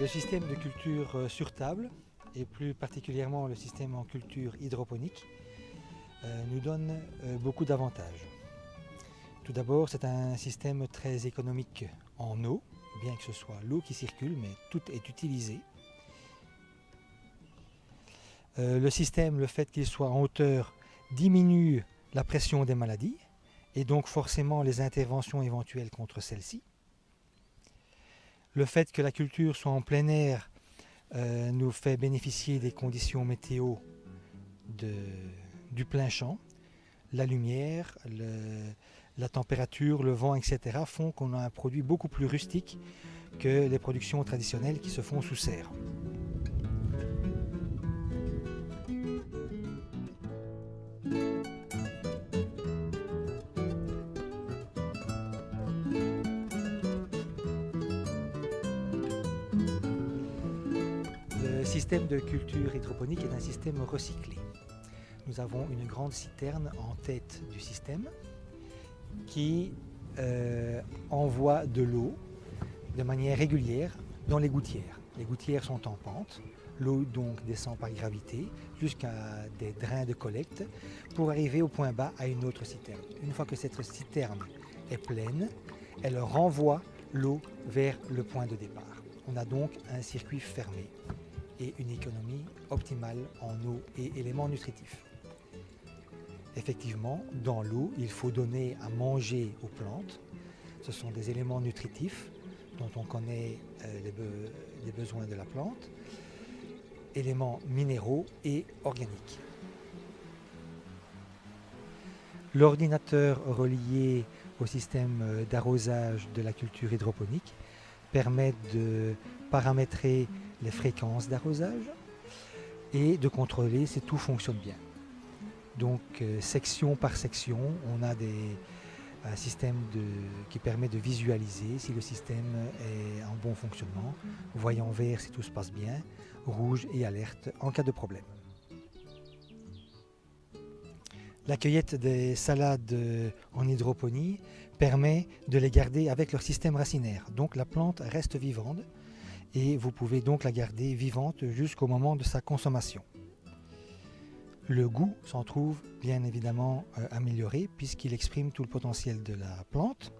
Le système de culture sur table, et plus particulièrement le système en culture hydroponique, nous donne beaucoup d'avantages. Tout d'abord, c'est un système très économique en eau, bien que ce soit l'eau qui circule, mais tout est utilisé. Le système, le fait qu'il soit en hauteur, diminue la pression des maladies et donc forcément les interventions éventuelles contre celles-ci. Le fait que la culture soit en plein air nous fait bénéficier des conditions météo du plein champ. La lumière, la température, le vent, etc. font qu'on a un produit beaucoup plus rustique que les productions traditionnelles qui se font sous serre. Le système de culture hydroponique est un système recyclé. Nous avons une grande citerne en tête du système qui envoie de l'eau de manière régulière dans les gouttières. Les gouttières sont en pente, l'eau donc descend par gravité jusqu'à des drains de collecte pour arriver au point bas à une autre citerne. Une fois que cette citerne est pleine, elle renvoie l'eau vers le point de départ. On a donc un circuit fermé et une économie optimale en eau et éléments nutritifs. Effectivement, dans l'eau, il faut donner à manger aux plantes. Ce sont des éléments nutritifs dont on connaît les besoins de la plante, éléments minéraux et organiques. L'ordinateur relié au système d'arrosage de la culture hydroponique permet de paramétrer les fréquences d'arrosage et de contrôler si tout fonctionne bien. Donc section par section, on a un système qui permet de visualiser si le système est en bon fonctionnement, voyant vert si tout se passe bien, rouge et alerte en cas de problème. La cueillette des salades en hydroponie permet de les garder avec leur système racinaire. Donc la plante reste vivante et vous pouvez donc la garder vivante jusqu'au moment de sa consommation. Le goût s'en trouve bien évidemment amélioré puisqu'il exprime tout le potentiel de la plante.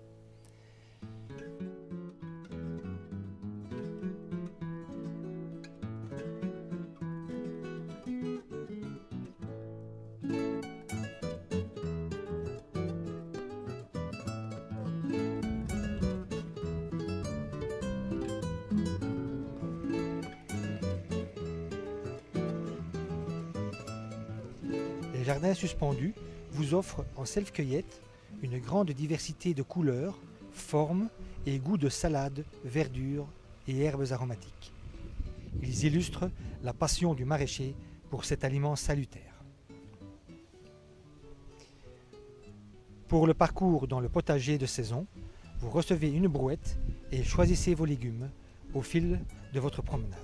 Les jardins suspendus vous offrent en self-cueillette une grande diversité de couleurs, formes et goûts de salades, verdures et herbes aromatiques. Ils illustrent la passion du maraîcher pour cet aliment salutaire. Pour le parcours dans le potager de saison, vous recevez une brouette et choisissez vos légumes au fil de votre promenade.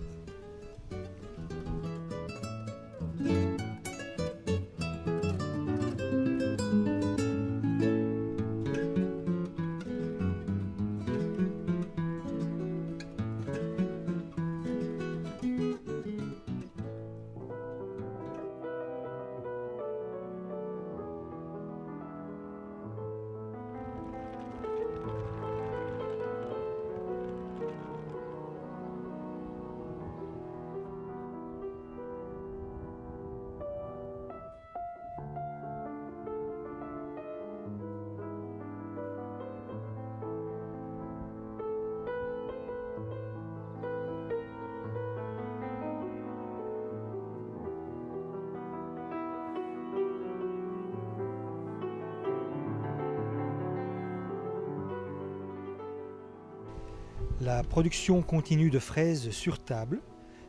La production continue de fraises sur table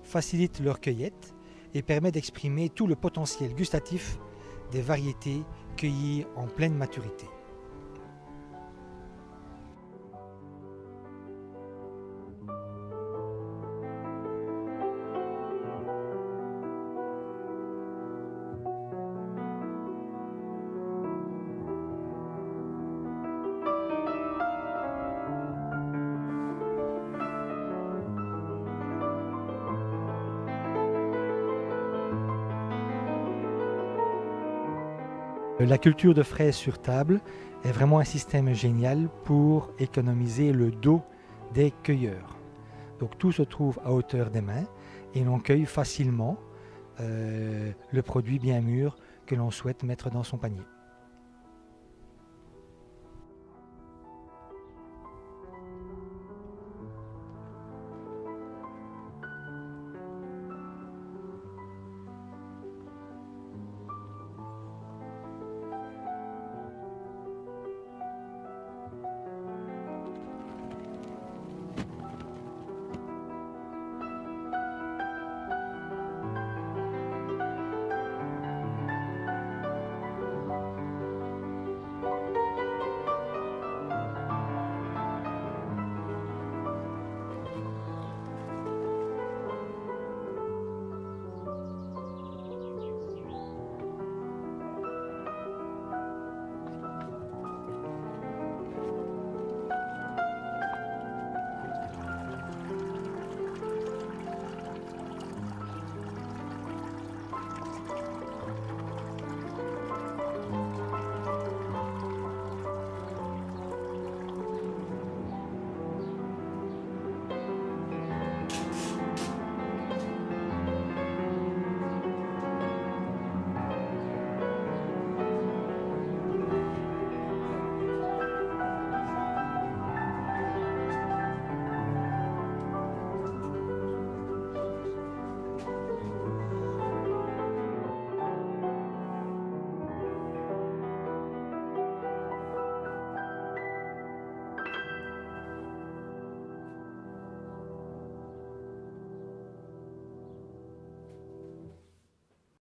facilite leur cueillette et permet d'exprimer tout le potentiel gustatif des variétés cueillies en pleine maturité. La culture de fraises sur table est vraiment un système génial pour économiser le dos des cueilleurs. Donc tout se trouve à hauteur des mains et l'on cueille facilement le produit bien mûr que l'on souhaite mettre dans son panier.